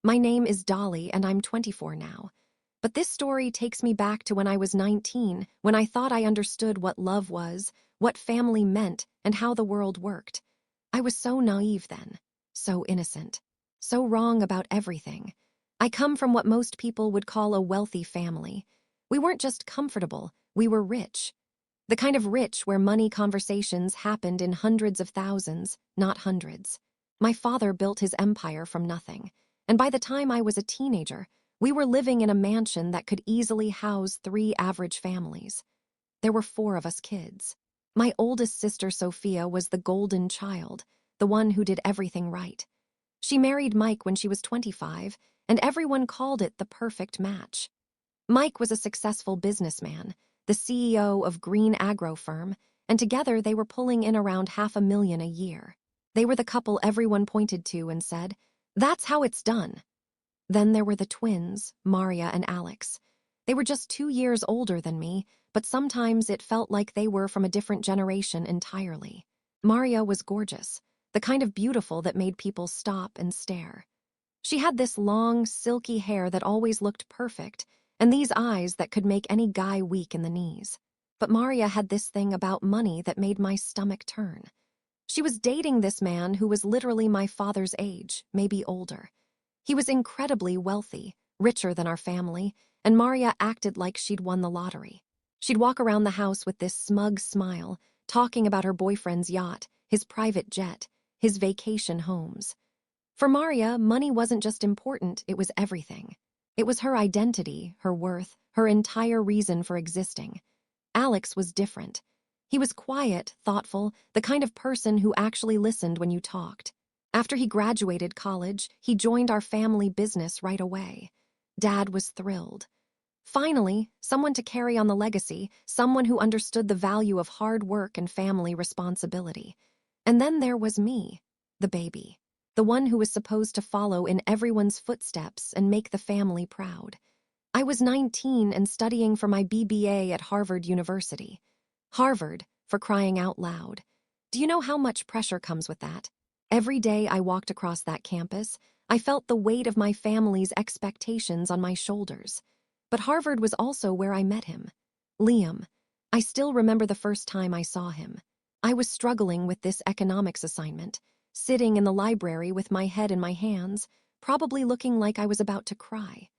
My name is Dolly and I'm 24 now. But this story takes me back to when I was 19, when I thought I understood what love was, what family meant, and how the world worked. I was so naive then, so innocent, so wrong about everything. I come from what most people would call a wealthy family. We weren't just comfortable, we were rich. The kind of rich where money conversations happened in hundreds of thousands, not hundreds. My father built his empire from nothing, and by the time I was a teenager, we were living in a mansion that could easily house 3 average families. There were 4 of us kids. My oldest sister, Sophia, was the golden child, the one who did everything right. She married Mike when she was 25, and everyone called it the perfect match. Mike was a successful businessman, the CEO of Green Agro firm, and together they were pulling in around $500,000 a year. They were the couple everyone pointed to and said, "That's how it's done." Then there were the twins, Maria and Alex. They were just 2 years older than me, but sometimes it felt like they were from a different generation entirely. Maria was gorgeous, the kind of beautiful that made people stop and stare. She had this long, silky hair that always looked perfect, and these eyes that could make any guy weak in the knees. But Maria had this thing about money that made my stomach turn. She was dating this man who was literally my father's age, maybe older. He was incredibly wealthy, richer than our family, and Maria acted like she'd won the lottery. She'd walk around the house with this smug smile, talking about her boyfriend's yacht, his private jet, his vacation homes. For Maria, money wasn't just important, it was everything. It was her identity, her worth, her entire reason for existing. Alex was different. He was quiet, thoughtful, the kind of person who actually listened when you talked. After he graduated college, he joined our family business right away. Dad was thrilled. Finally, someone to carry on the legacy, someone who understood the value of hard work and family responsibility. And then there was me, the baby, the one who was supposed to follow in everyone's footsteps and make the family proud. I was 19 and studying for my BBA at Harvard University. Harvard, for crying out loud. Do you know how much pressure comes with that? Every day I walked across that campus, I felt the weight of my family's expectations on my shoulders. But Harvard was also where I met him. Liam. I still remember the first time I saw him. I was struggling with this economics assignment, sitting in the library with my head in my hands, probably looking like I was about to cry.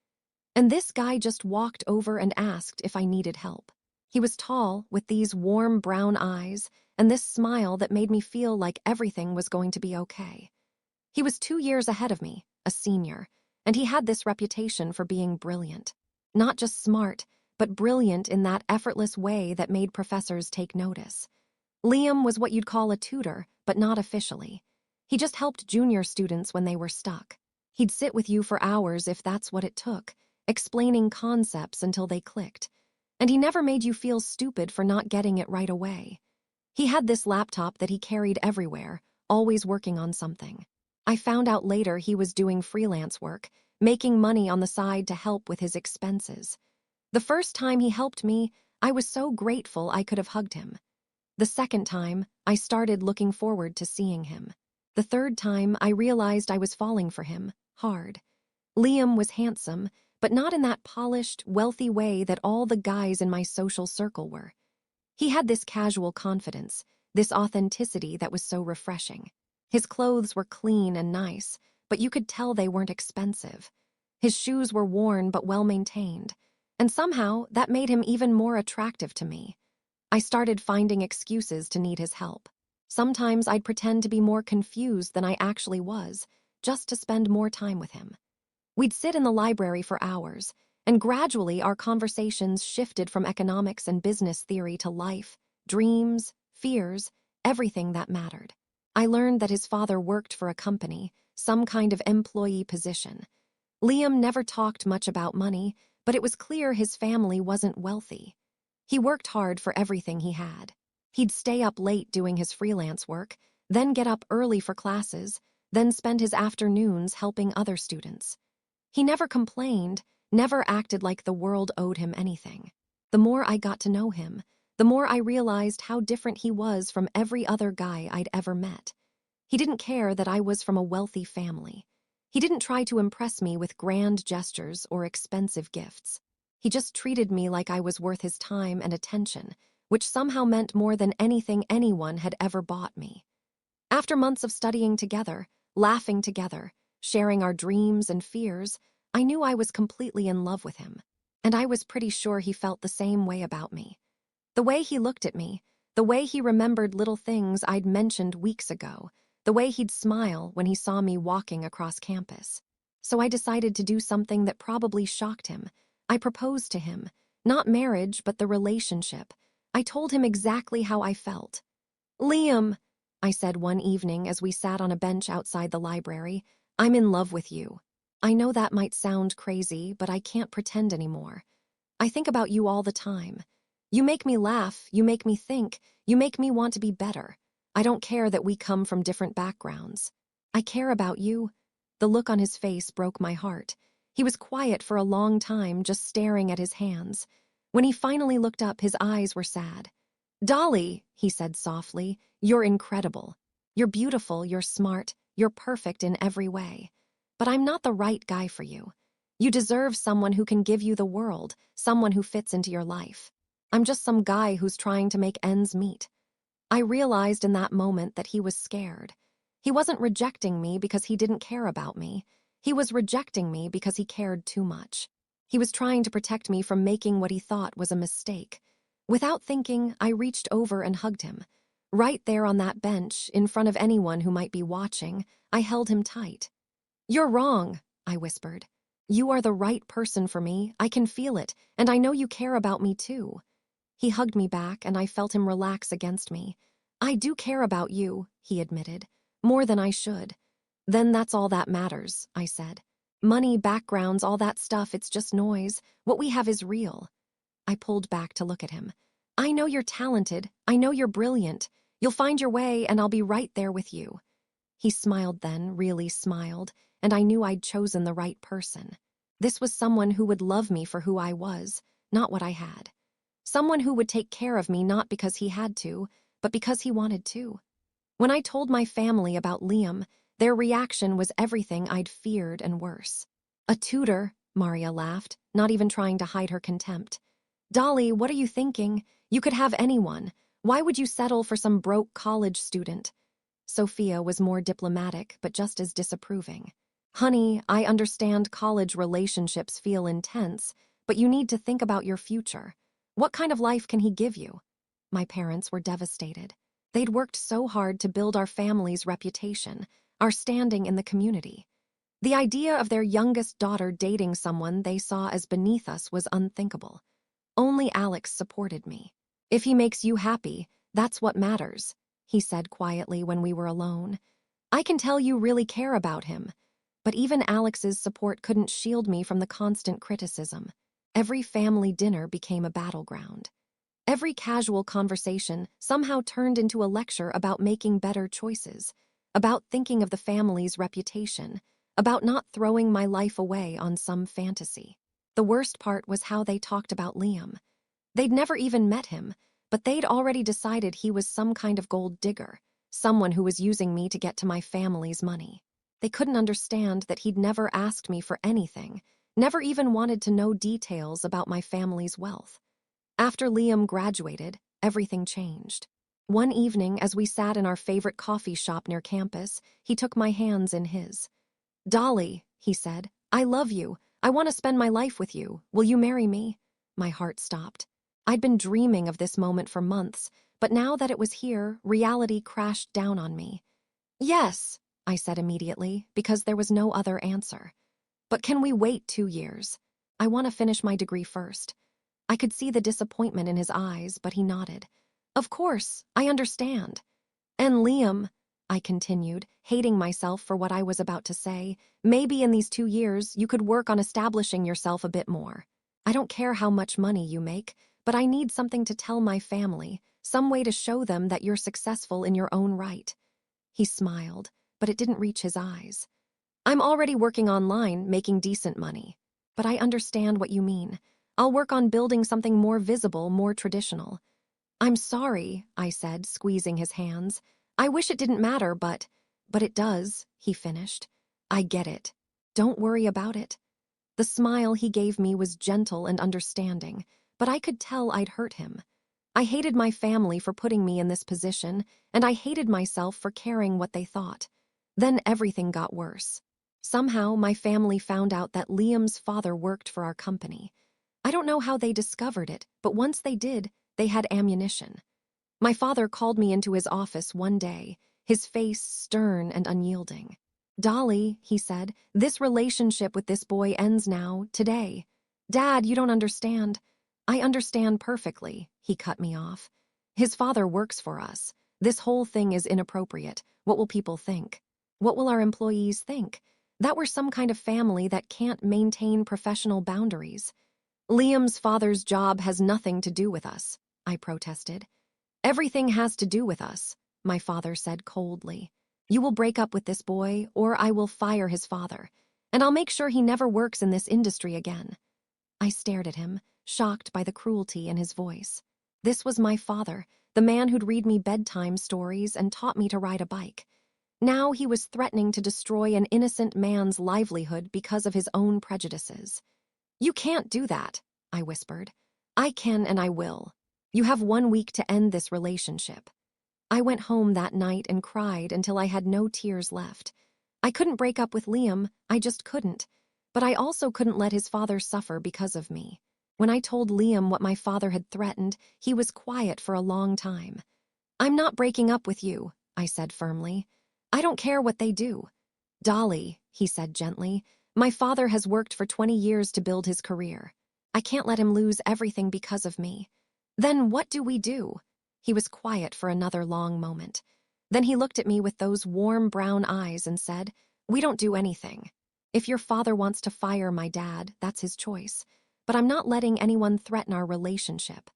And this guy just walked over and asked if I needed help. He was tall, with these warm brown eyes, and this smile that made me feel like everything was going to be okay. He was 2 years ahead of me, a senior, and he had this reputation for being brilliant. Not just smart, but brilliant in that effortless way that made professors take notice. Liam was what you'd call a tutor, but not officially. He just helped junior students when they were stuck. He'd sit with you for hours if that's what it took, explaining concepts until they clicked. And he never made you feel stupid for not getting it right away. He had this laptop that he carried everywhere, always working on something. I found out later he was doing freelance work, making money on the side to help with his expenses. The first time he helped me, I was so grateful I could have hugged him. The second time, I started looking forward to seeing him. The third time, I realized I was falling for him, hard. Liam was handsome, but not in that polished, wealthy way that all the guys in my social circle were. He had this casual confidence, this authenticity that was so refreshing. His clothes were clean and nice, but you could tell they weren't expensive. His shoes were worn but well-maintained, and somehow that made him even more attractive to me. I started finding excuses to need his help. Sometimes I'd pretend to be more confused than I actually was, just to spend more time with him. We'd sit in the library for hours, and gradually our conversations shifted from economics and business theory to life, dreams, fears, everything that mattered. I learned that his father worked for a company, some kind of employee position. Liam never talked much about money, but it was clear his family wasn't wealthy. He worked hard for everything he had. He'd stay up late doing his freelance work, then get up early for classes, then spend his afternoons helping other students. He never complained, never acted like the world owed him anything. The more I got to know him, the more I realized how different he was from every other guy I'd ever met. He didn't care that I was from a wealthy family. He didn't try to impress me with grand gestures or expensive gifts. He just treated me like I was worth his time and attention, which somehow meant more than anything anyone had ever bought me. After months of studying together, laughing together, sharing our dreams and fears, I knew I was completely in love with him, and I was pretty sure he felt the same way about me. The way he looked at me, the way he remembered little things I'd mentioned weeks ago, the way he'd smile when he saw me walking across campus. So I decided to do something that probably shocked him. I proposed to him, not marriage, but the relationship. I told him exactly how I felt. "Liam," I said one evening as we sat on a bench outside the library, "I'm in love with you. I know that might sound crazy, but I can't pretend anymore. I think about you all the time. You make me laugh, you make me think, you make me want to be better. I don't care that we come from different backgrounds. I care about you." The look on his face broke my heart. He was quiet for a long time, just staring at his hands. When he finally looked up, his eyes were sad. "Dolly," he said softly, "you're incredible. You're beautiful, you're smart, you're perfect in every way. But I'm not the right guy for you. You deserve someone who can give you the world, someone who fits into your life. I'm just some guy who's trying to make ends meet." I realized in that moment that he was scared. He wasn't rejecting me because he didn't care about me. He was rejecting me because he cared too much. He was trying to protect me from making what he thought was a mistake. Without thinking, I reached over and hugged him. Right there on that bench, in front of anyone who might be watching, I held him tight. "You're wrong," I whispered. "You are the right person for me, I can feel it, and I know you care about me too." He hugged me back, and I felt him relax against me. "I do care about you," he admitted, "more than I should." "Then that's all that matters," I said. "Money, backgrounds, all that stuff, it's just noise. What we have is real." I pulled back to look at him. "I know you're talented. I know you're brilliant. You'll find your way, and I'll be right there with you." He smiled then, really smiled, and I knew I'd chosen the right person. This was someone who would love me for who I was, not what I had. Someone who would take care of me not because he had to, but because he wanted to. When I told my family about Liam, their reaction was everything I'd feared and worse. "A tutor," Maria laughed, not even trying to hide her contempt. "Dolly, what are you thinking? You could have anyone. Why would you settle for some broke college student?" Sophia was more diplomatic, but just as disapproving. "Honey, I understand college relationships feel intense, but you need to think about your future. What kind of life can he give you?" My parents were devastated. They'd worked so hard to build our family's reputation, our standing in the community. The idea of their youngest daughter dating someone they saw as beneath us was unthinkable. Only Alex supported me. "If he makes you happy, that's what matters," he said quietly when we were alone. "I can tell you really care about him." But even Alex's support couldn't shield me from the constant criticism. Every family dinner became a battleground. Every casual conversation somehow turned into a lecture about making better choices, about thinking of the family's reputation, about not throwing my life away on some fantasy. The worst part was how they talked about Liam. They'd never even met him, but they'd already decided he was some kind of gold digger, someone who was using me to get to my family's money. They couldn't understand that he'd never asked me for anything, never even wanted to know details about my family's wealth. After Liam graduated, everything changed. One evening, as we sat in our favorite coffee shop near campus, he took my hands in his. "Dolly," he said, "I love you. I want to spend my life with you. Will you marry me?" My heart stopped. I'd been dreaming of this moment for months, but now that it was here, reality crashed down on me. "Yes," I said immediately, because there was no other answer. "But can we wait 2 years? I want to finish my degree first." I could see the disappointment in his eyes, but he nodded. "Of course, I understand." "And Liam," I continued, hating myself for what I was about to say, "maybe in these 2 years you could work on establishing yourself a bit more. I don't care how much money you make, but I need something to tell my family, some way to show them that you're successful in your own right." He smiled, but it didn't reach his eyes. "I'm already working online, making decent money. But I understand what you mean. I'll work on building something more visible, more traditional." "I'm sorry," I said, squeezing his hands. "I wish it didn't matter, but it does," he finished. "I get it. Don't worry about it. The smile he gave me was gentle and understanding, but I could tell I'd hurt him. I hated my family for putting me in this position, and I hated myself for caring what they thought. Then everything got worse. Somehow, my family found out that Liam's father worked for our company. I don't know how they discovered it, but once they did, they had ammunition. My father called me into his office one day, his face stern and unyielding. "Dolly," he said, "this relationship with this boy ends now, today." "Dad, you don't understand." "I understand perfectly," he cut me off. "His father works for us. This whole thing is inappropriate. What will people think? What will our employees think? That we're some kind of family that can't maintain professional boundaries." "Liam's father's job has nothing to do with us," I protested. "Everything has to do with us," my father said coldly. "You will break up with this boy, or I will fire his father, and I'll make sure he never works in this industry again." I stared at him, shocked by the cruelty in his voice. This was my father, the man who'd read me bedtime stories and taught me to ride a bike. Now he was threatening to destroy an innocent man's livelihood because of his own prejudices. "You can't do that," I whispered. "I can and I will. You have 1 week to end this relationship." I went home that night and cried until I had no tears left. I couldn't break up with Liam, I just couldn't. But I also couldn't let his father suffer because of me. When I told Liam what my father had threatened, he was quiet for a long time. "I'm not breaking up with you," I said firmly. "I don't care what they do." "Dolly," he said gently, "my father has worked for 20 years to build his career. I can't let him lose everything because of me." "Then what do we do?" He was quiet for another long moment. Then he looked at me with those warm brown eyes and said, "We don't do anything. If your father wants to fire my dad, that's his choice. But I'm not letting anyone threaten our relationship."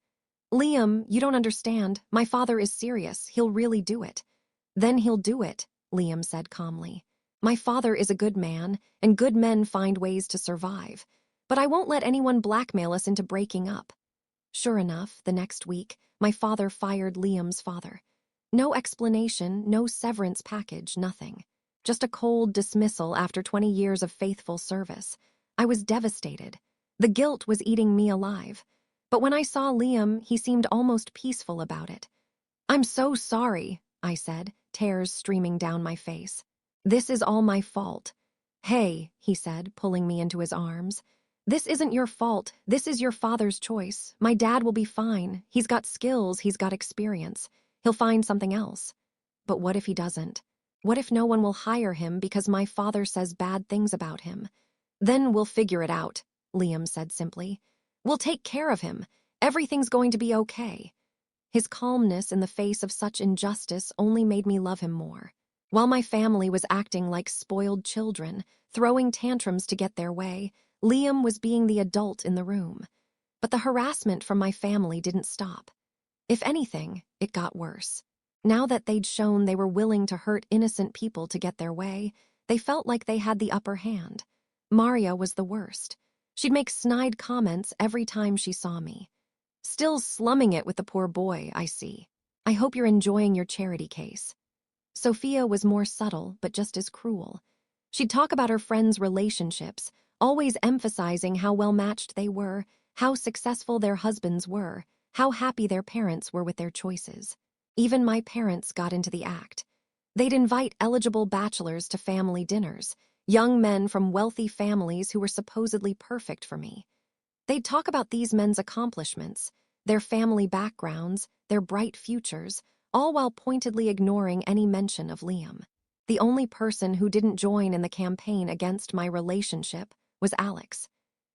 "Liam, you don't understand. My father is serious. He'll really do it." "Then he'll do it," Liam said calmly. "My father is a good man, and good men find ways to survive. But I won't let anyone blackmail us into breaking up." Sure enough, the next week, my father fired Liam's father. No explanation, no severance package, nothing. Just a cold dismissal after 20 years of faithful service. I was devastated. The guilt was eating me alive. But when I saw Liam, he seemed almost peaceful about it. "I'm so sorry," I said, tears streaming down my face. "This is all my fault." "Hey," he said, pulling me into his arms. "This isn't your fault. This is your father's choice. My dad will be fine. He's got skills, he's got experience. He'll find something else." "But what if he doesn't? What if no one will hire him because my father says bad things about him?" "Then we'll figure it out," Liam said simply. "We'll take care of him. Everything's going to be okay." His calmness in the face of such injustice only made me love him more. While my family was acting like spoiled children, throwing tantrums to get their way, Liam was being the adult in the room. But the harassment from my family didn't stop. If anything, it got worse. Now that they'd shown they were willing to hurt innocent people to get their way, they felt like they had the upper hand. Maria was the worst. She'd make snide comments every time she saw me. "Still slumming it with the poor boy, I see. I hope you're enjoying your charity case." Sophia was more subtle, but just as cruel. She'd talk about her friends' relationships, always emphasizing how well-matched they were, how successful their husbands were, how happy their parents were with their choices. Even my parents got into the act. They'd invite eligible bachelors to family dinners, young men from wealthy families who were supposedly perfect for me. They'd talk about these men's accomplishments, their family backgrounds, their bright futures, all while pointedly ignoring any mention of Liam. The only person who didn't join in the campaign against my relationship was Alex.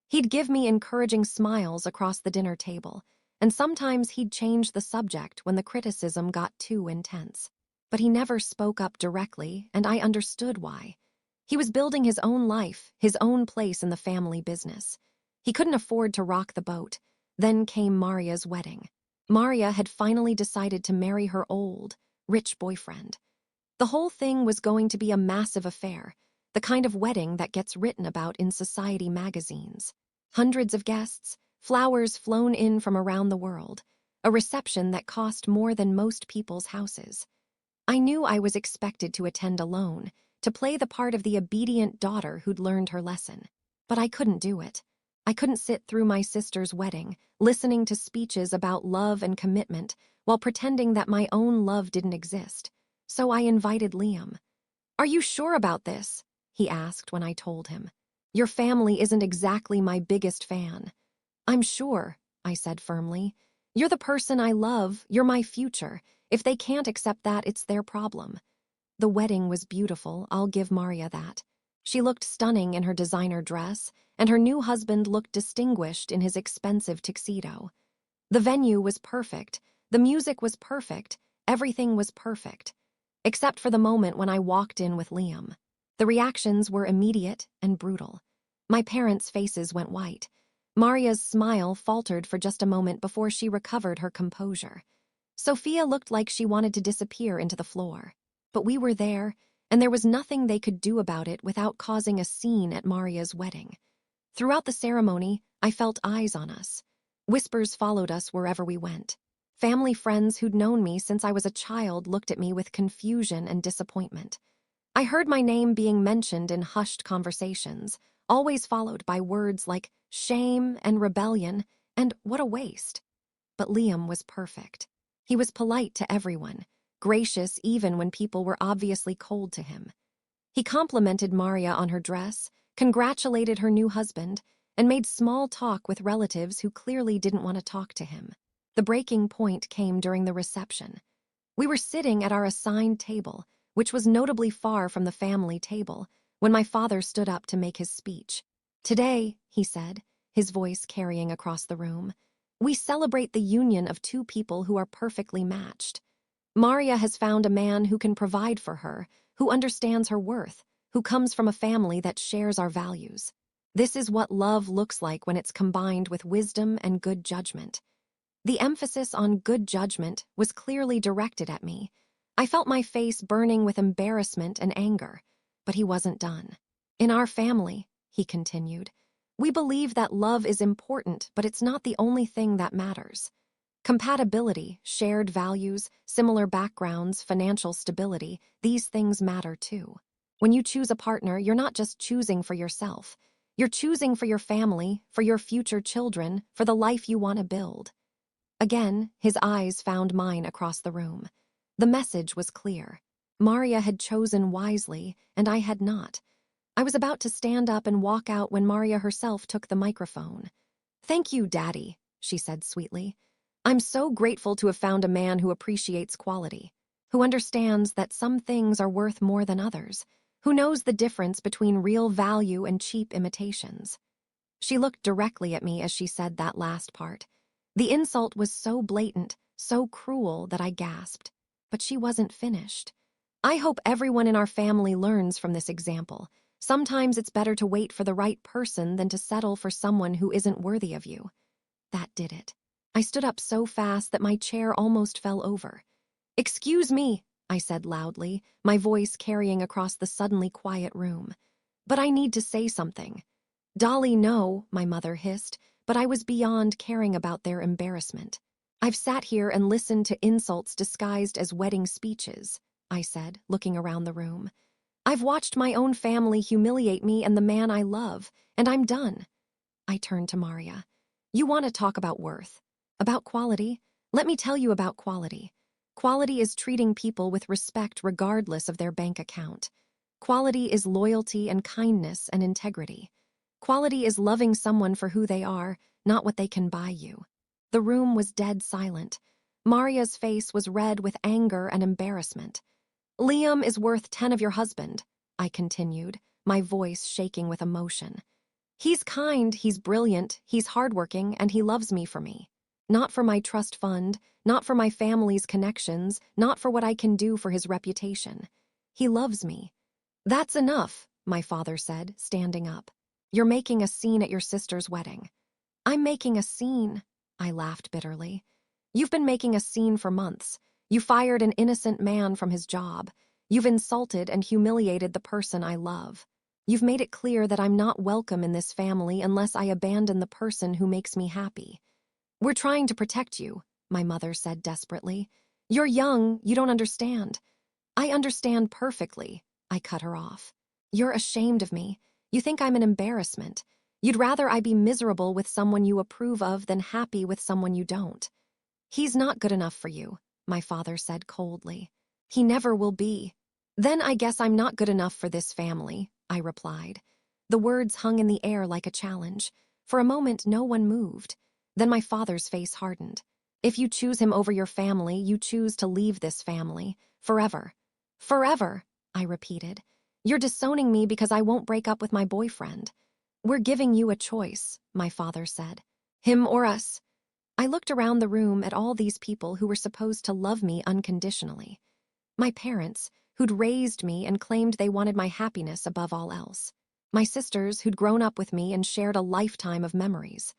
He'd give me encouraging smiles across the dinner table, and sometimes he'd change the subject when the criticism got too intense. But he never spoke up directly, and I understood why. He was building his own life, his own place in the family business. He couldn't afford to rock the boat. Then came Maria's wedding. Maria had finally decided to marry her old, rich boyfriend. The whole thing was going to be a massive affair, the kind of wedding that gets written about in society magazines. Hundreds of guests, flowers flown in from around the world, a reception that cost more than most people's houses. I knew I was expected to attend alone, to play the part of the obedient daughter who'd learned her lesson. But I couldn't do it. I couldn't sit through my sister's wedding, listening to speeches about love and commitment, while pretending that my own love didn't exist. So I invited Liam. "Are you sure about this?" he asked when I told him. "Your family isn't exactly my biggest fan." "I'm sure," I said firmly. "You're the person I love, you're my future. If they can't accept that, it's their problem." The wedding was beautiful, I'll give Maria that. She looked stunning in her designer dress, and her new husband looked distinguished in his expensive tuxedo. The venue was perfect, the music was perfect, everything was perfect. Except for the moment when I walked in with Liam. The reactions were immediate and brutal. My parents' faces went white. Maria's smile faltered for just a moment before she recovered her composure. Sophia looked like she wanted to disappear into the floor. But we were there, and there was nothing they could do about it without causing a scene at Maria's wedding. Throughout the ceremony, I felt eyes on us. Whispers followed us wherever we went. Family friends who'd known me since I was a child looked at me with confusion and disappointment. I heard my name being mentioned in hushed conversations, always followed by words like shame and rebellion and what a waste. But Liam was perfect. He was polite to everyone, gracious even when people were obviously cold to him. He complimented Maria on her dress, congratulated her new husband, and made small talk with relatives who clearly didn't want to talk to him. The breaking point came during the reception. We were sitting at our assigned table, which was notably far from the family table, when my father stood up to make his speech. "Today," he said, his voice carrying across the room, "we celebrate the union of two people who are perfectly matched. Maria has found a man who can provide for her, who understands her worth, who comes from a family that shares our values. This is what love looks like when it's combined with wisdom and good judgment." The emphasis on good judgment was clearly directed at me. I felt my face burning with embarrassment and anger, but he wasn't done. "In our family," he continued, "we believe that love is important, but it's not the only thing that matters. Compatibility, shared values, similar backgrounds, financial stability, these things matter too. When you choose a partner, you're not just choosing for yourself. You're choosing for your family, for your future children, for the life you want to build." Again, his eyes found mine across the room. The message was clear. Maria had chosen wisely, and I had not. I was about to stand up and walk out when Maria herself took the microphone. "Thank you, Daddy," she said sweetly. "I'm so grateful to have found a man who appreciates quality, who understands that some things are worth more than others, who knows the difference between real value and cheap imitations." She looked directly at me as she said that last part. The insult was so blatant, so cruel that I gasped. But she wasn't finished. "I hope everyone in our family learns from this example. Sometimes it's better to wait for the right person than to settle for someone who isn't worthy of you." That did it. I stood up so fast that my chair almost fell over. "Excuse me," I said loudly, my voice carrying across the suddenly quiet room. "But I need to say something." "Dolly, no," my mother hissed, but I was beyond caring about their embarrassment. "I've sat here and listened to insults disguised as wedding speeches," I said, looking around the room. "I've watched my own family humiliate me and the man I love, and I'm done." I turned to Maria. "You want to talk about worth? About quality? Let me tell you about quality. Quality is treating people with respect regardless of their bank account. Quality is loyalty and kindness and integrity. Quality is loving someone for who they are, not what they can buy you." The room was dead silent. Maria's face was red with anger and embarrassment. "Liam is worth 10 of your husband," I continued, my voice shaking with emotion. "He's kind, he's brilliant, he's hardworking, and he loves me for me. Not for my trust fund, not for my family's connections, not for what I can do for his reputation. He loves me." "That's enough," my father said, standing up. "You're making a scene at your sister's wedding." "I'm making a scene," I laughed bitterly. "You've been making a scene for months. You fired an innocent man from his job. You've insulted and humiliated the person I love. You've made it clear that I'm not welcome in this family unless I abandon the person who makes me happy." "We're trying to protect you," my mother said desperately. "You're young, you don't understand." "I understand perfectly," I cut her off. You're ashamed of me. You think I'm an embarrassment. You'd rather I be miserable with someone you approve of than happy with someone you don't. He's not good enough for you, my father said coldly. He never will be. Then I guess I'm not good enough for this family, I replied. The words hung in the air like a challenge. For a moment, no one moved. Then my father's face hardened. If you choose him over your family, you choose to leave this family. Forever. Forever, I repeated. You're disowning me because I won't break up with my boyfriend. We're giving you a choice, my father said. Him or us. I looked around the room at all these people who were supposed to love me unconditionally. My parents, who'd raised me and claimed they wanted my happiness above all else. My sisters, who'd grown up with me and shared a lifetime of memories.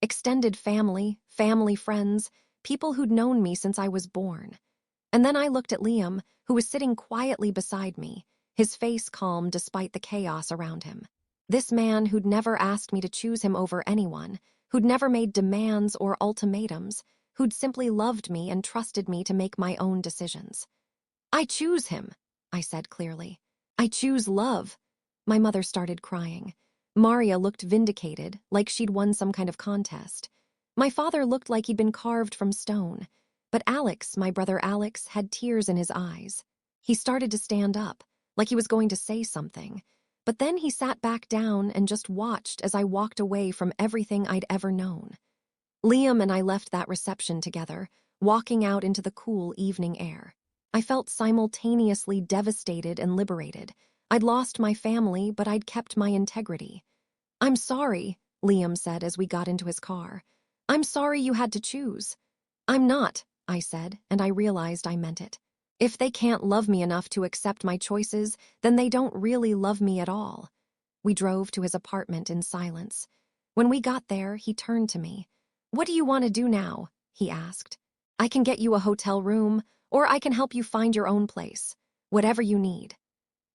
Extended family, family friends, people who'd known me since I was born. And then I looked at Liam, who was sitting quietly beside me, his face calm despite the chaos around him. This man who'd never asked me to choose him over anyone, who'd never made demands or ultimatums, who'd simply loved me and trusted me to make my own decisions. I choose him, I said clearly. I choose love. My mother started crying. Maria looked vindicated, like she'd won some kind of contest. My father looked like he'd been carved from stone. But Alex, my brother Alex, had tears in his eyes. He started to stand up, like he was going to say something. But then he sat back down and just watched as I walked away from everything I'd ever known. Liam and I left that reception together, walking out into the cool evening air. I felt simultaneously devastated and liberated. I'd lost my family, but I'd kept my integrity. I'm sorry, Liam said as we got into his car. I'm sorry you had to choose. I'm not, I said, and I realized I meant it. If they can't love me enough to accept my choices, then they don't really love me at all. We drove to his apartment in silence. When we got there, he turned to me. What do you want to do now? He asked. I can get you a hotel room, or I can help you find your own place. Whatever you need.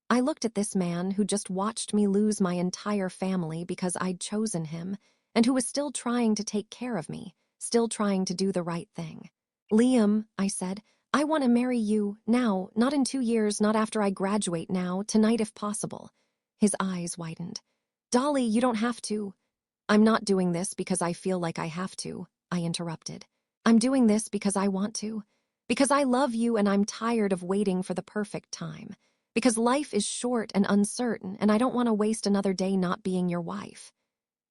I looked at this man who just watched me lose my entire family because I'd chosen him, and who was still trying to take care of me, still trying to do the right thing. Liam, I said, I want to marry you, now, not in 2 years, not after I graduate now, tonight if possible. His eyes widened. Dolly, you don't have to. I'm not doing this because I feel like I have to, I interrupted. I'm doing this because I want to. Because I love you and I'm tired of waiting for the perfect time. Because life is short and uncertain and I don't want to waste another day not being your wife.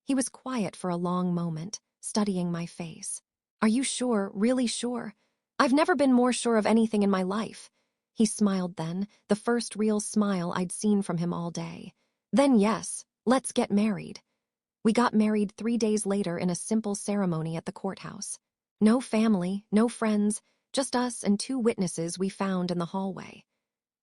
He was quiet for a long moment, studying my face. Are you sure, really sure? I've never been more sure of anything in my life. He smiled then, the first real smile I'd seen from him all day. Then yes, let's get married. We got married 3 days later in a simple ceremony at the courthouse. No family, no friends, just us and 2 witnesses we found in the hallway.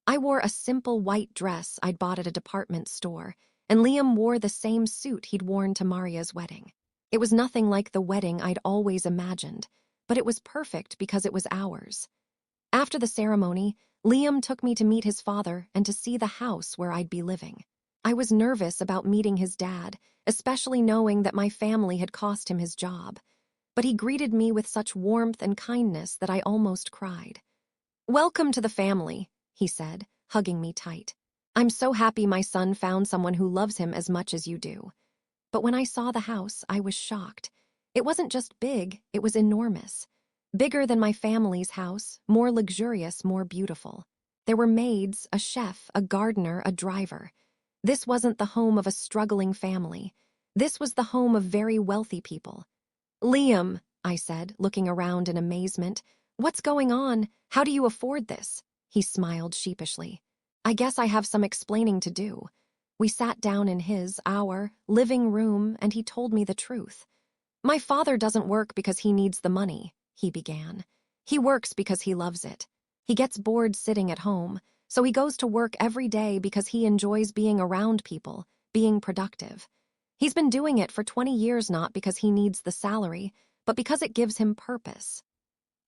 I wore a simple white dress I'd bought at a department store, and Liam wore the same suit he'd worn to Maria's wedding. It was nothing like the wedding I'd always imagined, but it was perfect because it was ours. After the ceremony, Liam took me to meet his father and to see the house where I'd be living. I was nervous about meeting his dad, especially knowing that my family had cost him his job. But he greeted me with such warmth and kindness that I almost cried. Welcome to the family, he said, hugging me tight. I'm so happy my son found someone who loves him as much as you do. But when I saw the house, I was shocked. It wasn't just big, it was enormous. Bigger than my family's house, more luxurious, more beautiful. There were maids, a chef, a gardener, a driver. This wasn't the home of a struggling family. This was the home of very wealthy people. Liam, I said, looking around in amazement. What's going on? How do you afford this? He smiled sheepishly. I guess I have some explaining to do. We sat down in our living room, and he told me the truth. My father doesn't work because he needs the money, he began. He works because he loves it. He gets bored sitting at home, so he goes to work every day because he enjoys being around people, being productive. He's been doing it for 20 years not because he needs the salary, but because it gives him purpose.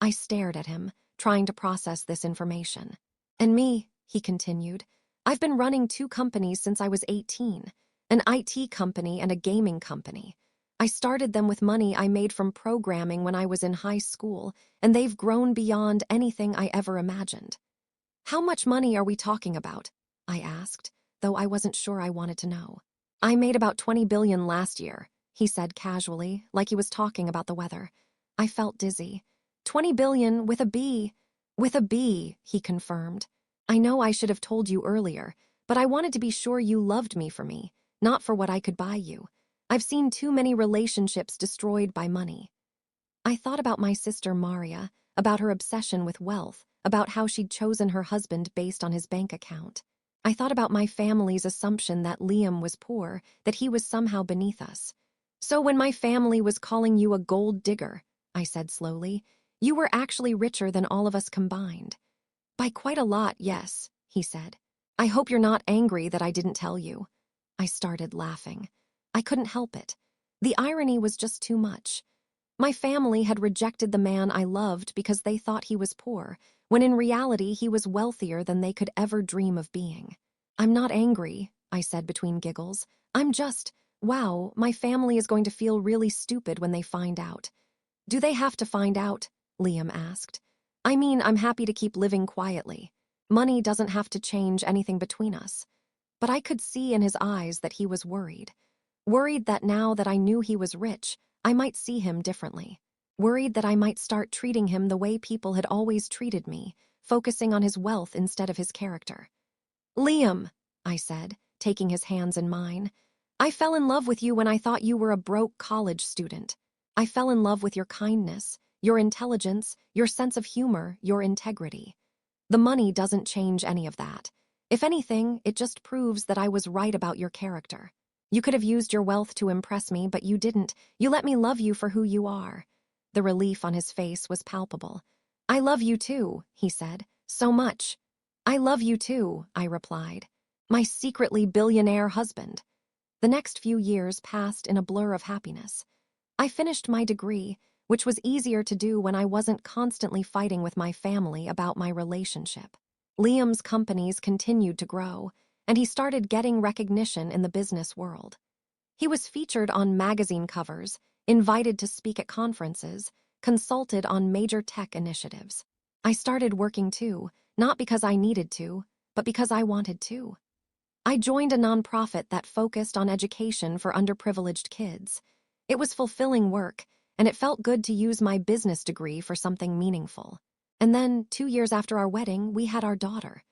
I stared at him, trying to process this information. And me, he continued, I've been running 2 companies since I was 18, an IT company and a gaming company. I started them with money I made from programming when I was in high school, and they've grown beyond anything I ever imagined. How much money are we talking about? I asked, though I wasn't sure I wanted to know. I made about 20 billion last year, he said casually, like he was talking about the weather. I felt dizzy. 20 billion with a B. With a B, he confirmed. I know I should have told you earlier, but I wanted to be sure you loved me for me, not for what I could buy you. I've seen too many relationships destroyed by money. I thought about my sister Maria, about her obsession with wealth, about how she'd chosen her husband based on his bank account. I thought about my family's assumption that Liam was poor, that he was somehow beneath us. So when my family was calling you a gold digger, I said slowly, you were actually richer than all of us combined. By quite a lot, yes, he said. I hope you're not angry that I didn't tell you. I started laughing. I couldn't help it. The irony was just too much. My family had rejected the man I loved because they thought he was poor, when in reality he was wealthier than they could ever dream of being. I'm not angry, I said between giggles. I'm just, wow, my family is going to feel really stupid when they find out. Do they have to find out? Liam asked. I mean, I'm happy to keep living quietly. Money doesn't have to change anything between us. But I could see in his eyes that he was worried. Worried that now that I knew he was rich, I might see him differently. Worried that I might start treating him the way people had always treated me, focusing on his wealth instead of his character. Liam, I said, taking his hands in mine, I fell in love with you when I thought you were a broke college student. I fell in love with your kindness, your intelligence, your sense of humor, your integrity. The money doesn't change any of that. If anything, it just proves that I was right about your character. You could have used your wealth to impress me, but you didn't. You let me love you for who you are. The relief on his face was palpable. I love you too, he said. So much. I love you too, I replied. My secretly billionaire husband. The next few years passed in a blur of happiness. I finished my degree, which was easier to do when I wasn't constantly fighting with my family about my relationship. Liam's companies continued to grow, and he started getting recognition in the business world. He was featured on magazine covers, invited to speak at conferences, consulted on major tech initiatives. I started working too, not because I needed to, but because I wanted to. I joined a nonprofit that focused on education for underprivileged kids. It was fulfilling work, and it felt good to use my business degree for something meaningful. And then, 2 years after our wedding, we had our daughter,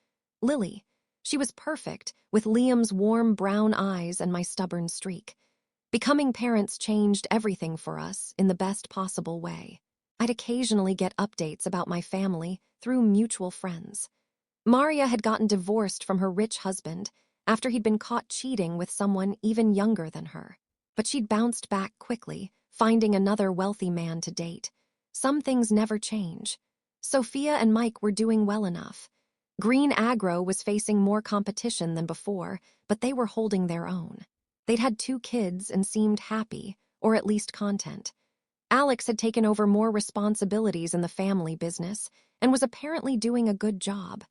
Lily. She was perfect, with Liam's warm brown eyes and my stubborn streak. Becoming parents changed everything for us in the best possible way. I'd occasionally get updates about my family through mutual friends. Maria had gotten divorced from her rich husband after he'd been caught cheating with someone even younger than her. But she'd bounced back quickly, finding another wealthy man to date. Some things never change. Sophia and Mike were doing well enough. Green Agro was facing more competition than before, but they were holding their own. They'd had 2 kids and seemed happy, or at least content. Alex had taken over more responsibilities in the family business and was apparently doing a good job.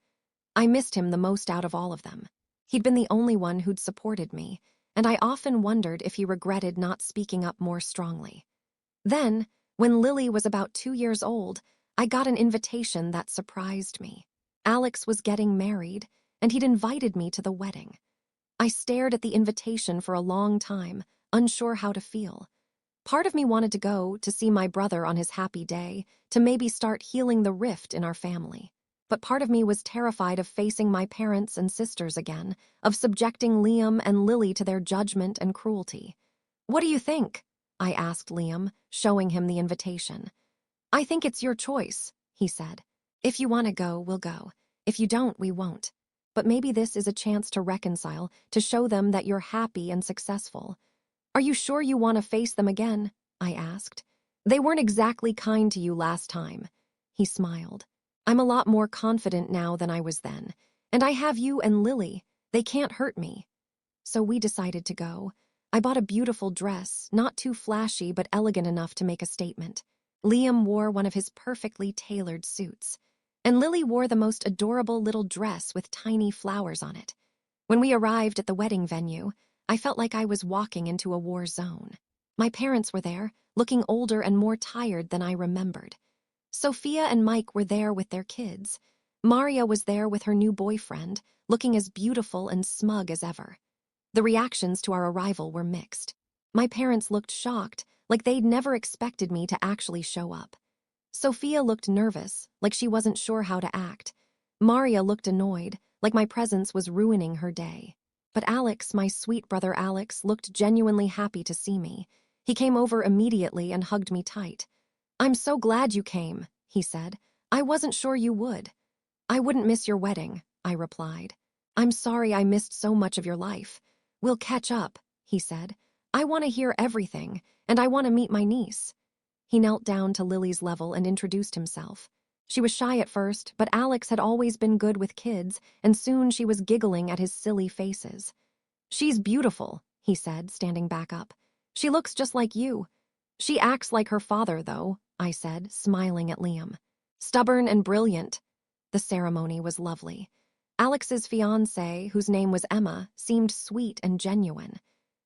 I missed him the most out of all of them. He'd been the only one who'd supported me, and I often wondered if he regretted not speaking up more strongly. Then, when Lily was about 2 years old, I got an invitation that surprised me. Alex was getting married, and he'd invited me to the wedding. I stared at the invitation for a long time, unsure how to feel. Part of me wanted to go to see my brother on his happy day, to maybe start healing the rift in our family. But part of me was terrified of facing my parents and sisters again, of subjecting Liam and Lily to their judgment and cruelty. What do you think? I asked Liam, showing him the invitation. I think it's your choice, he said. If you want to go, we'll go. If you don't, we won't. But maybe this is a chance to reconcile, to show them that you're happy and successful. Are you sure you want to face them again? I asked. They weren't exactly kind to you last time. He smiled. I'm a lot more confident now than I was then, and I have you and Lily. They can't hurt me. So we decided to go. I bought a beautiful dress, not too flashy but elegant enough to make a statement. Liam wore one of his perfectly tailored suits, and Lily wore the most adorable little dress with tiny flowers on it. When we arrived at the wedding venue, I felt like I was walking into a war zone. My parents were there, looking older and more tired than I remembered. Sophia and Mike were there with their kids. Maria was there with her new boyfriend, looking as beautiful and smug as ever. The reactions to our arrival were mixed. My parents looked shocked, like they'd never expected me to actually show up. Sophia looked nervous, like she wasn't sure how to act. Maria looked annoyed, like my presence was ruining her day. But Alex, my sweet brother Alex, looked genuinely happy to see me. He came over immediately and hugged me tight. "I'm so glad you came," he said. "I wasn't sure you would." "I wouldn't miss your wedding," I replied. "I'm sorry I missed so much of your life." "We'll catch up," he said. "I want to hear everything, and I want to meet my niece." He knelt down to Lily's level and introduced himself. She was shy at first, but Alex had always been good with kids, and soon she was giggling at his silly faces. "She's beautiful," he said, standing back up. "She looks just like you." "She acts like her father, though," I said, smiling at Liam. "Stubborn and brilliant." The ceremony was lovely. Alex's fiancée, whose name was Emma, seemed sweet and genuine.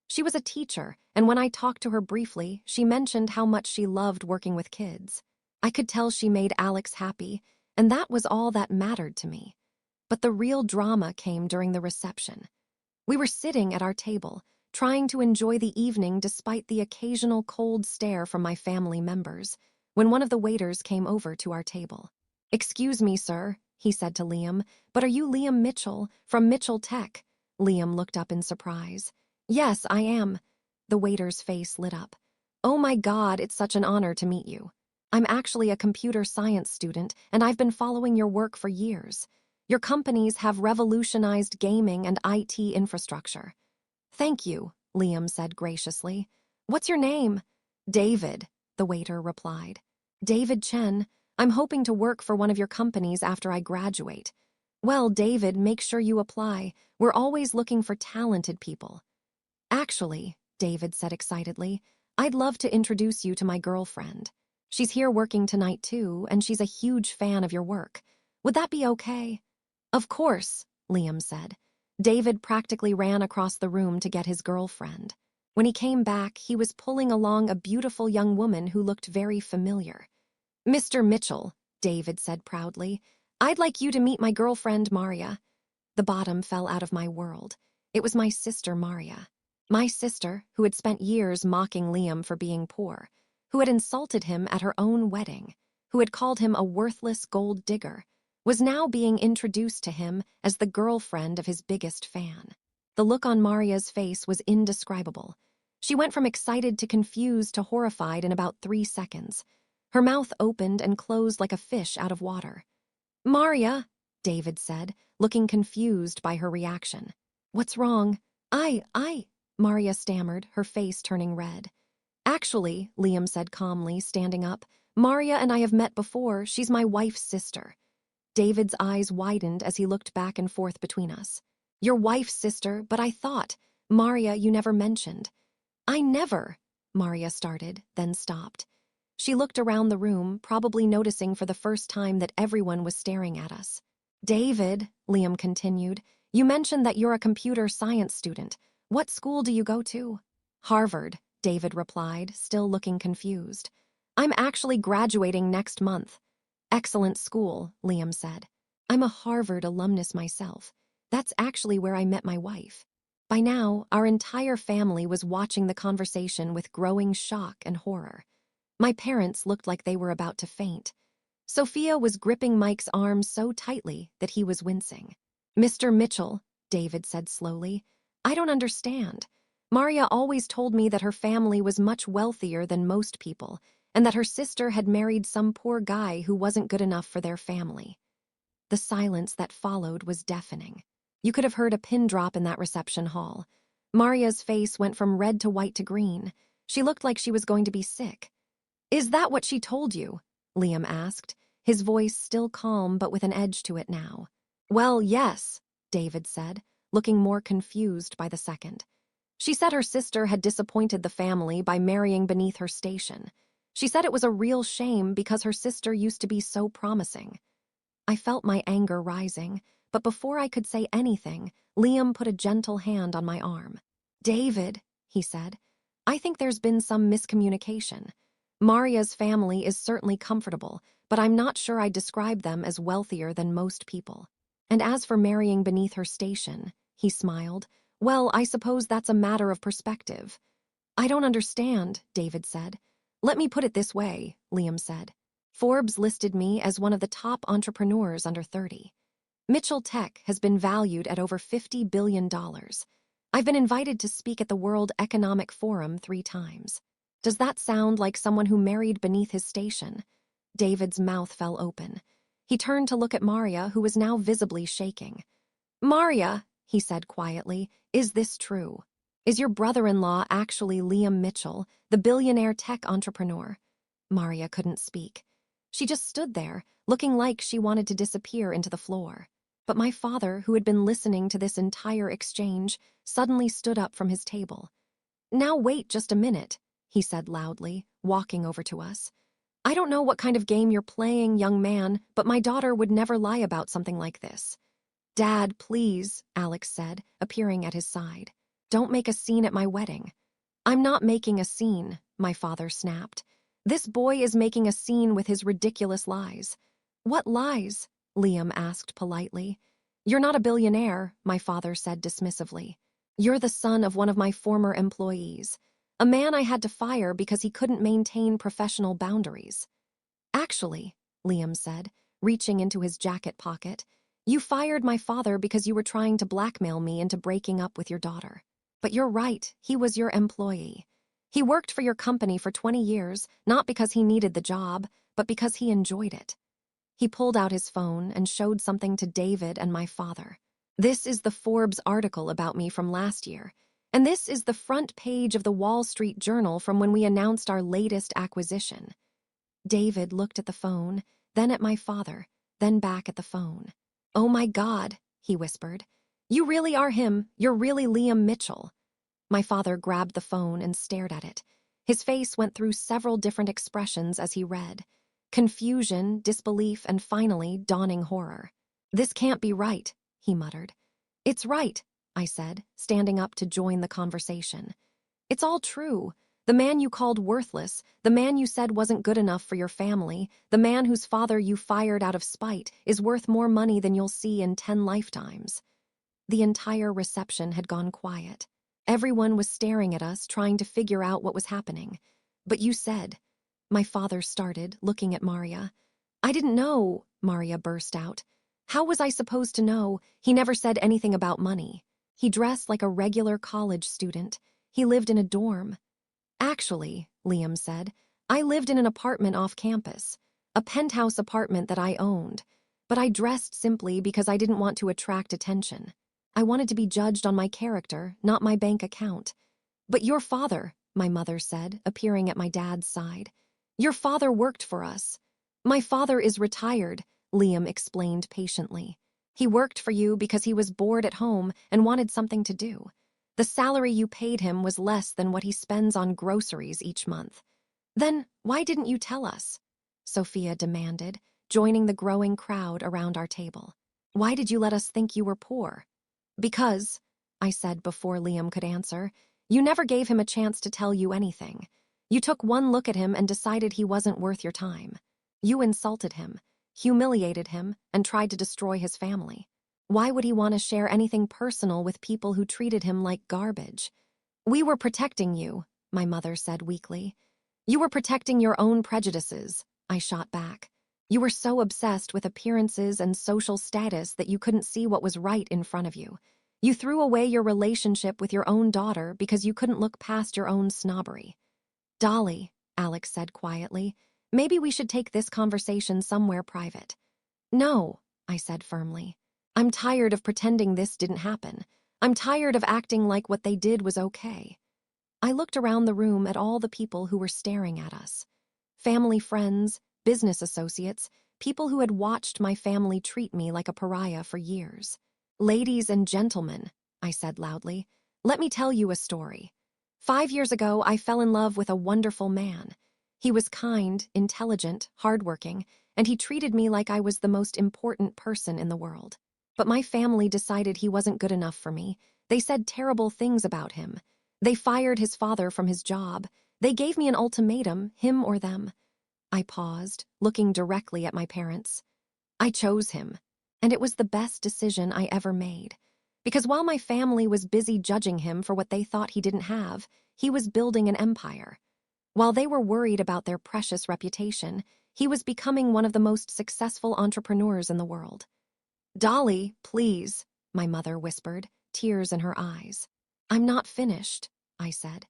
She was a teacher, and when I talked to her briefly, she mentioned how much she loved working with kids. I could tell she made Alex happy, and that was all that mattered to me. But the real drama came during the reception. We were sitting at our table, trying to enjoy the evening despite the occasional cold stare from my family members, when one of the waiters came over to our table. "Excuse me, sir," he said to Liam, "but are you Liam Mitchell, from Mitchell Tech?" Liam looked up in surprise. "Yes, I am." The waiter's face lit up. "Oh my God, it's such an honor to meet you. I'm actually a computer science student, and I've been following your work for years. Your companies have revolutionized gaming and IT infrastructure." "Thank you," Liam said graciously. "What's your name?" "David," the waiter replied. "David Chen. I'm hoping to work for one of your companies after I graduate." "Well, David, make sure you apply. We're always looking for talented people." "Actually," David said excitedly, "I'd love to introduce you to my girlfriend. She's here working tonight too, and she's a huge fan of your work. Would that be okay?" "Of course," Liam said. David practically ran across the room to get his girlfriend. When he came back, he was pulling along a beautiful young woman who looked very familiar. "Mr. Mitchell," David said proudly, "I'd like you to meet my girlfriend, Maria." The bottom fell out of my world. It was my sister, Maria. My sister, who had spent years mocking Liam for being poor, who had insulted him at her own wedding, who had called him a worthless gold digger, was now being introduced to him as the girlfriend of his biggest fan. The look on Maria's face was indescribable. She went from excited to confused to horrified in about 3 seconds. Her mouth opened and closed like a fish out of water. "Maria," David said, looking confused by her reaction. "What's wrong?" I, Maria stammered, her face turning red. "Actually," Liam said calmly, standing up, "Maria and I have met before. She's my wife's sister." David's eyes widened as he looked back and forth between us. "Your wife's sister, but I thought, Maria, you never mentioned." "I never," Maria started, then stopped. She looked around the room, probably noticing for the first time that everyone was staring at us. "David," Liam continued, "you mentioned that you're a computer science student. What school do you go to?" "Harvard," David replied, still looking confused. "I'm actually graduating next month." "Excellent school," Liam said. "I'm a Harvard alumnus myself. That's actually where I met my wife." By now, our entire family was watching the conversation with growing shock and horror. My parents looked like they were about to faint. Sophia was gripping Mike's arm so tightly that he was wincing. "Mr. Mitchell," David said slowly, "I don't understand. Maria always told me that her family was much wealthier than most people, and that her sister had married some poor guy who wasn't good enough for their family." The silence that followed was deafening. You could have heard a pin drop in that reception hall. Maria's face went from red to white to green. She looked like she was going to be sick. "Is that what she told you?" Liam asked, his voice still calm but with an edge to it now. "Well, yes," David said, looking more confused by the second. "She said her sister had disappointed the family by marrying beneath her station. She said it was a real shame because her sister used to be so promising." I felt my anger rising, but before I could say anything, Liam put a gentle hand on my arm. "David," he said, "I think there's been some miscommunication. Maria's family is certainly comfortable, but I'm not sure I'd describe them as wealthier than most people. And as for marrying beneath her station, he smiled, well, I suppose that's a matter of perspective. I don't understand, David said. Let me put it this way, Liam said. Forbes listed me as one of the top entrepreneurs under 30. Mitchell Tech has been valued at over $50 billion. I've been invited to speak at the World Economic Forum 3 times. Does that sound like someone who married beneath his station? David's mouth fell open. He turned to look at Maria, who was now visibly shaking. Maria, he said quietly, is this true? Is your brother-in-law actually Liam Mitchell, the billionaire tech entrepreneur? Maria couldn't speak. She just stood there, looking like she wanted to disappear into the floor. But my father, who had been listening to this entire exchange, suddenly stood up from his table. Now wait just a minute, he said loudly, walking over to us. I don't know what kind of game you're playing, young man, but my daughter would never lie about something like this. Dad, please, Alex said, appearing at his side. Don't make a scene at my wedding. I'm not making a scene, my father snapped. This boy is making a scene with his ridiculous lies. What lies? Liam asked politely. You're not a billionaire, my father said dismissively. You're the son of one of my former employees, a man I had to fire because he couldn't maintain professional boundaries. Actually, Liam said, reaching into his jacket pocket, you fired my father because you were trying to blackmail me into breaking up with your daughter. But you're right, he was your employee. He worked for your company for 20 years, not because he needed the job, but because he enjoyed it. He pulled out his phone and showed something to David and my father. This is the Forbes article about me from last year, and this is the front page of the Wall Street Journal from when we announced our latest acquisition. David looked at the phone, then at my father, then back at the phone. Oh my God, he whispered. You really are him. You're really Liam Mitchell. My father grabbed the phone and stared at it. His face went through several different expressions as he read. Confusion, disbelief, and finally, dawning horror. This can't be right, he muttered. It's right, I said, standing up to join the conversation. It's all true. The man you called worthless, the man you said wasn't good enough for your family, the man whose father you fired out of spite, is worth more money than you'll see in 10 lifetimes. The entire reception had gone quiet. Everyone was staring at us, trying to figure out what was happening. But you said, my father started, looking at Maria. I didn't know, Maria burst out. How was I supposed to know? He never said anything about money. He dressed like a regular college student. He lived in a dorm. Actually, Liam said, I lived in an apartment off campus, a penthouse apartment that I owned. But I dressed simply because I didn't want to attract attention. I wanted to be judged on my character, not my bank account. But your father, my mother said, appearing at my dad's side. Your father worked for us. My father is retired, Liam explained patiently. He worked for you because he was bored at home and wanted something to do. The salary you paid him was less than what he spends on groceries each month. Then why didn't you tell us? Sophia demanded, joining the growing crowd around our table. Why did you let us think you were poor? Because, I said before Liam could answer, you never gave him a chance to tell you anything. You took one look at him and decided he wasn't worth your time. You insulted him, humiliated him, and tried to destroy his family. Why would he want to share anything personal with people who treated him like garbage? We were protecting you, my mother said weakly. You were protecting your own prejudices, I shot back. You were so obsessed with appearances and social status that you couldn't see what was right in front of you. You threw away your relationship with your own daughter because you couldn't look past your own snobbery. Dolly, Alex said quietly, maybe we should take this conversation somewhere private. No, I said firmly. I'm tired of pretending this didn't happen. I'm tired of acting like what they did was okay. I looked around the room at all the people who were staring at us. Family friends, business associates, people who had watched my family treat me like a pariah for years. Ladies and gentlemen, I said loudly, let me tell you a story. 5 years ago, I fell in love with a wonderful man. He was kind, intelligent, hardworking, and he treated me like I was the most important person in the world. But my family decided he wasn't good enough for me. They said terrible things about him. They fired his father from his job. They gave me an ultimatum, him or them. I paused, looking directly at my parents. I chose him, and it was the best decision I ever made. Because while my family was busy judging him for what they thought he didn't have, he was building an empire. While they were worried about their precious reputation, he was becoming one of the most successful entrepreneurs in the world. "Dolly, please," my mother whispered, tears in her eyes. "I'm not finished," I said.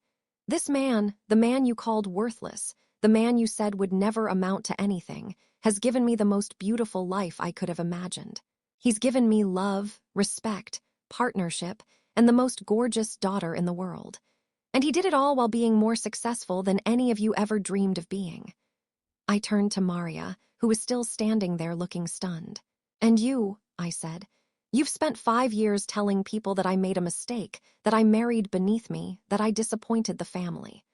"This man, the man you called worthless, the man you said would never amount to anything, has given me the most beautiful life I could have imagined. He's given me love, respect, partnership, and the most gorgeous daughter in the world. And he did it all while being more successful than any of you ever dreamed of being." I turned to Maria, who was still standing there looking stunned. "And you," I said, "you've spent 5 years telling people that I made a mistake, that I married beneath me, that I disappointed the family.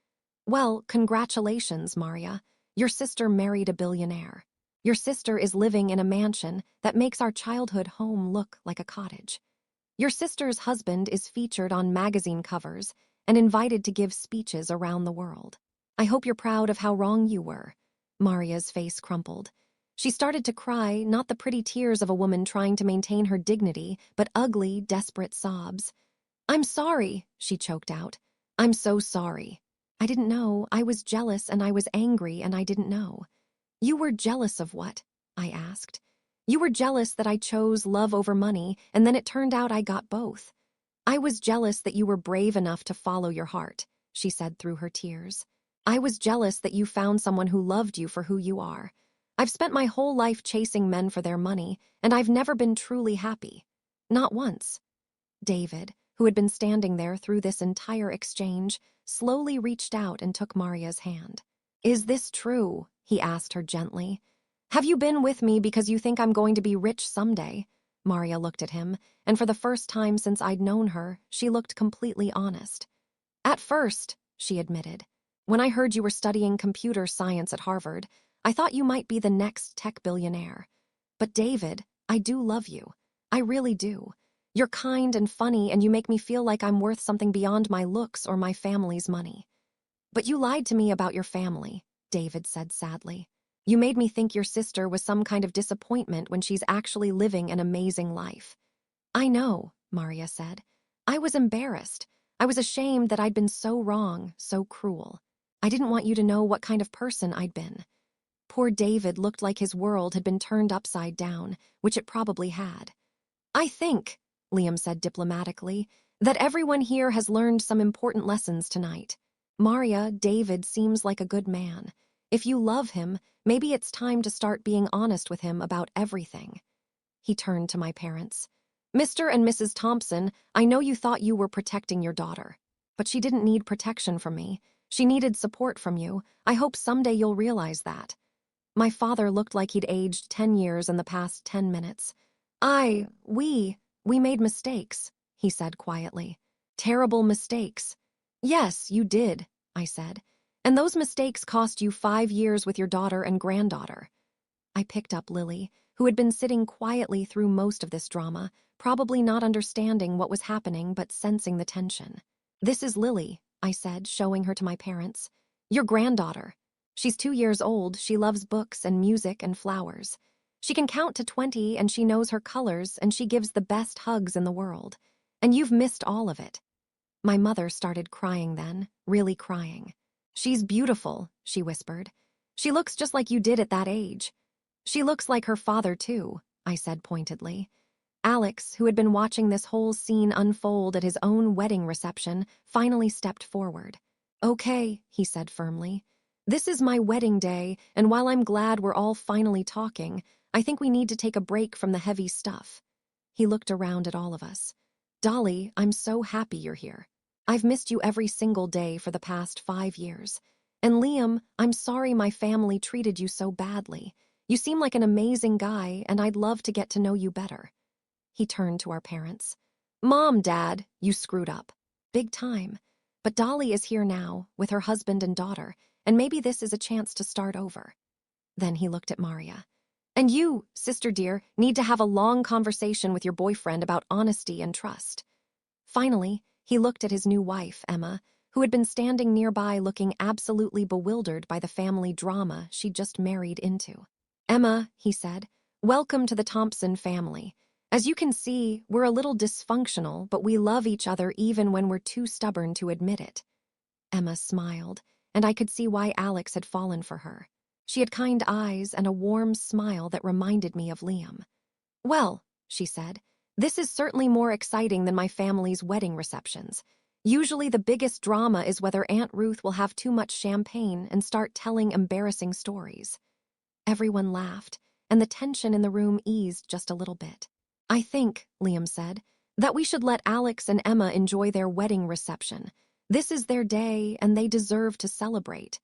Well, congratulations, Maria. Your sister married a billionaire. Your sister is living in a mansion that makes our childhood home look like a cottage. Your sister's husband is featured on magazine covers and invited to give speeches around the world. I hope you're proud of how wrong you were." Maria's face crumpled. She started to cry, not the pretty tears of a woman trying to maintain her dignity, but ugly, desperate sobs. "I'm sorry," she choked out. "I'm so sorry. I didn't know. I was jealous and I was angry and I didn't know." "You were jealous of what?" I asked. "You were jealous that I chose love over money, and then it turned out I got both. I was jealous that you were brave enough to follow your heart," she said through her tears. "I was jealous that you found someone who loved you for who you are. I've spent my whole life chasing men for their money, and I've never been truly happy. Not once." David, who had been standing there through this entire exchange, slowly reached out and took Maria's hand. "Is this true?" he asked her gently. "Have you been with me because you think I'm going to be rich someday?" Maria looked at him, and for the first time since I'd known her, she looked completely honest. "At first," she admitted, "when I heard you were studying computer science at Harvard, I thought you might be the next tech billionaire. But David, I do love you. I really do. You're kind and funny, and you make me feel like I'm worth something beyond my looks or my family's money." "But you lied to me about your family," David said sadly. "You made me think your sister was some kind of disappointment when she's actually living an amazing life." "I know," Maria said. "I was embarrassed. I was ashamed that I'd been so wrong, so cruel. I didn't want you to know what kind of person I'd been." Poor David looked like his world had been turned upside down, which it probably had. "I think," Liam said diplomatically, "that everyone here has learned some important lessons tonight. Maria, David seems like a good man. If you love him, maybe it's time to start being honest with him about everything." He turned to my parents. "Mr. and Mrs. Thompson, I know you thought you were protecting your daughter. But she didn't need protection from me. She needed support from you. I hope someday you'll realize that." My father looked like he'd aged 10 years in the past 10 minutes. We made mistakes," he said quietly. "Terrible mistakes." "Yes, you did," I said. "And those mistakes cost you 5 years with your daughter and granddaughter." I picked up Lily, who had been sitting quietly through most of this drama, probably not understanding what was happening but sensing the tension. "This is Lily," I said, showing her to my parents. "Your granddaughter. She's 2 years old, she loves books and music and flowers. She can count to 20 and she knows her colors and she gives the best hugs in the world. And you've missed all of it." My mother started crying then, really crying. "She's beautiful," she whispered. "She looks just like you did at that age." "She looks like her father too," I said pointedly. Alex, who had been watching this whole scene unfold at his own wedding reception, finally stepped forward. "Okay," he said firmly. "This is my wedding day, and while I'm glad we're all finally talking, I think we need to take a break from the heavy stuff." He looked around at all of us. "Dolly, I'm so happy you're here. I've missed you every single day for the past 5 years. And Liam, I'm sorry my family treated you so badly. You seem like an amazing guy, and I'd love to get to know you better." He turned to our parents. "Mom, Dad, you screwed up. Big time. But Dolly is here now, with her husband and daughter, and maybe this is a chance to start over." Then he looked at Maria. "And you, sister dear, need to have a long conversation with your boyfriend about honesty and trust." Finally, he looked at his new wife, Emma, who had been standing nearby looking absolutely bewildered by the family drama she'd just married into. "Emma," he said, "welcome to the Thompson family. As you can see, we're a little dysfunctional, but we love each other even when we're too stubborn to admit it." Emma smiled, and I could see why Alex had fallen for her. She had kind eyes and a warm smile that reminded me of Liam. "Well," she said, "this is certainly more exciting than my family's wedding receptions. Usually the biggest drama is whether Aunt Ruth will have too much champagne and start telling embarrassing stories." Everyone laughed, and the tension in the room eased just a little bit. "I think," Liam said, "that we should let Alex and Emma enjoy their wedding reception. This is their day, and they deserve to celebrate."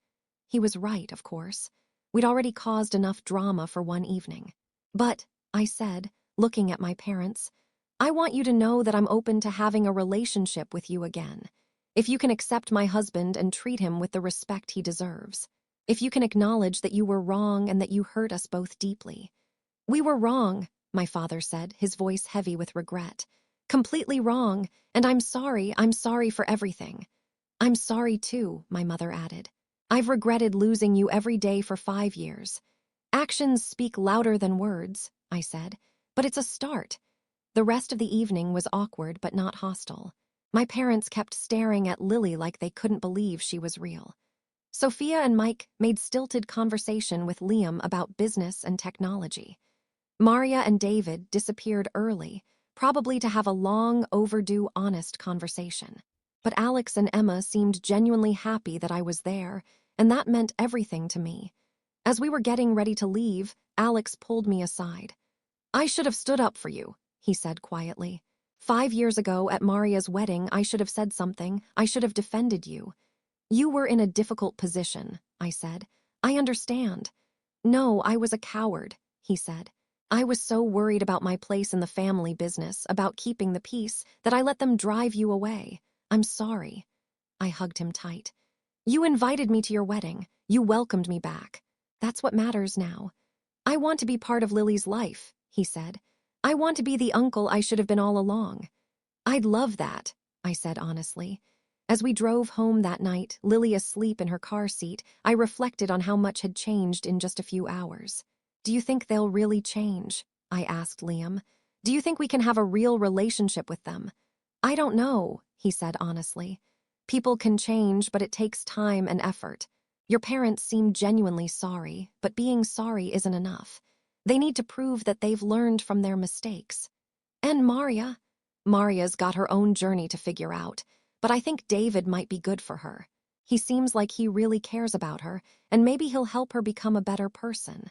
He was right, of course. We'd already caused enough drama for one evening. "But," I said, looking at my parents, "I want you to know that I'm open to having a relationship with you again. If you can accept my husband and treat him with the respect he deserves. If you can acknowledge that you were wrong and that you hurt us both deeply." "We were wrong," my father said, his voice heavy with regret. "Completely wrong, and I'm sorry for everything." "I'm sorry too," my mother added. "I've regretted losing you every day for 5 years." "Actions speak louder than words," I said, "but it's a start." The rest of the evening was awkward but not hostile. My parents kept staring at Lily like they couldn't believe she was real. Sophia and Mike made stilted conversation with Liam about business and technology. Maria and David disappeared early, probably to have a long, overdue, honest conversation. But Alex and Emma seemed genuinely happy that I was there, and that meant everything to me. As we were getting ready to leave, Alex pulled me aside. "I should have stood up for you," he said quietly. 5 years ago at Maria's wedding, I should have said something. I should have defended you." "You were in a difficult position," I said. "I understand." "No, I was a coward," he said. "I was so worried about my place in the family business, about keeping the peace, that I let them drive you away. I'm sorry." I hugged him tight. "You invited me to your wedding. You welcomed me back. That's what matters now." "I want to be part of Lily's life," he said. "I want to be the uncle I should have been all along." "I'd love that," I said honestly. As we drove home that night, Lily asleep in her car seat, I reflected on how much had changed in just a few hours. "Do you think they'll really change?" I asked Liam. "Do you think we can have a real relationship with them?" "I don't know," he said honestly. "People can change, but it takes time and effort. Your parents seem genuinely sorry, but being sorry isn't enough. They need to prove that they've learned from their mistakes." "And Maria?" "Maria's got her own journey to figure out, but I think David might be good for her. He seems like he really cares about her, and maybe he'll help her become a better person."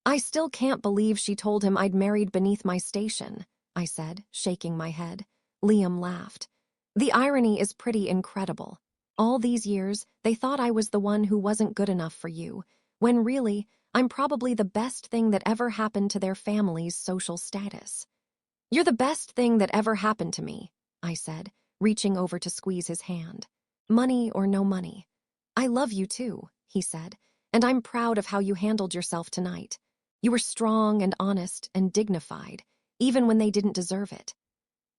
"I still can't believe she told him I'd married beneath my station," I said, shaking my head. Liam laughed. "The irony is pretty incredible. All these years, they thought I was the one who wasn't good enough for you, when really, I'm probably the best thing that ever happened to their family's social status." "You're the best thing that ever happened to me," I said, reaching over to squeeze his hand. "Money or no money." "I love you too," he said, "and I'm proud of how you handled yourself tonight. You were strong and honest and dignified, even when they didn't deserve it."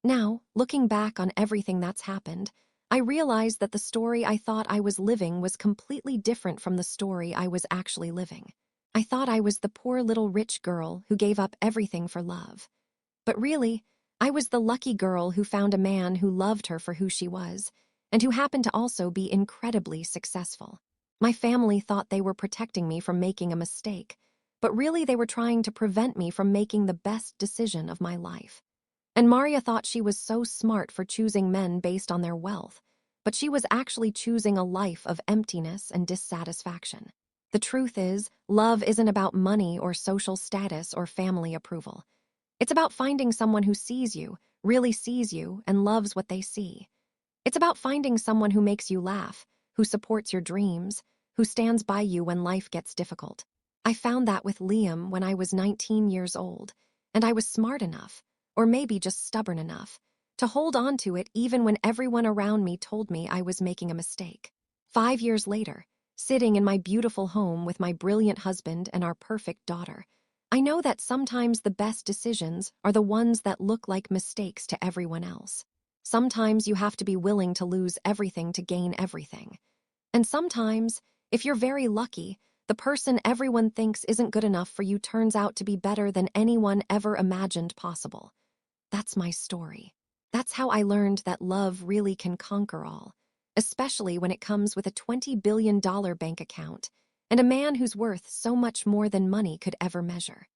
Now, looking back on everything that's happened, I realized that the story I thought I was living was completely different from the story I was actually living. I thought I was the poor little rich girl who gave up everything for love. But really, I was the lucky girl who found a man who loved her for who she was, and who happened to also be incredibly successful. My family thought they were protecting me from making a mistake, but really they were trying to prevent me from making the best decision of my life. And Maria thought she was so smart for choosing men based on their wealth, but she was actually choosing a life of emptiness and dissatisfaction. The truth is, love isn't about money or social status or family approval. It's about finding someone who sees you, really sees you, and loves what they see. It's about finding someone who makes you laugh, who supports your dreams, who stands by you when life gets difficult. I found that with Liam when I was 19 years old, and I was smart enough, or maybe just stubborn enough, to hold on to it even when everyone around me told me I was making a mistake. 5 years later, sitting in my beautiful home with my brilliant husband and our perfect daughter, I know that sometimes the best decisions are the ones that look like mistakes to everyone else. Sometimes you have to be willing to lose everything to gain everything. And sometimes, if you're very lucky, the person everyone thinks isn't good enough for you turns out to be better than anyone ever imagined possible. That's my story. That's how I learned that love really can conquer all, especially when it comes with a $20 billion bank account and a man who's worth so much more than money could ever measure.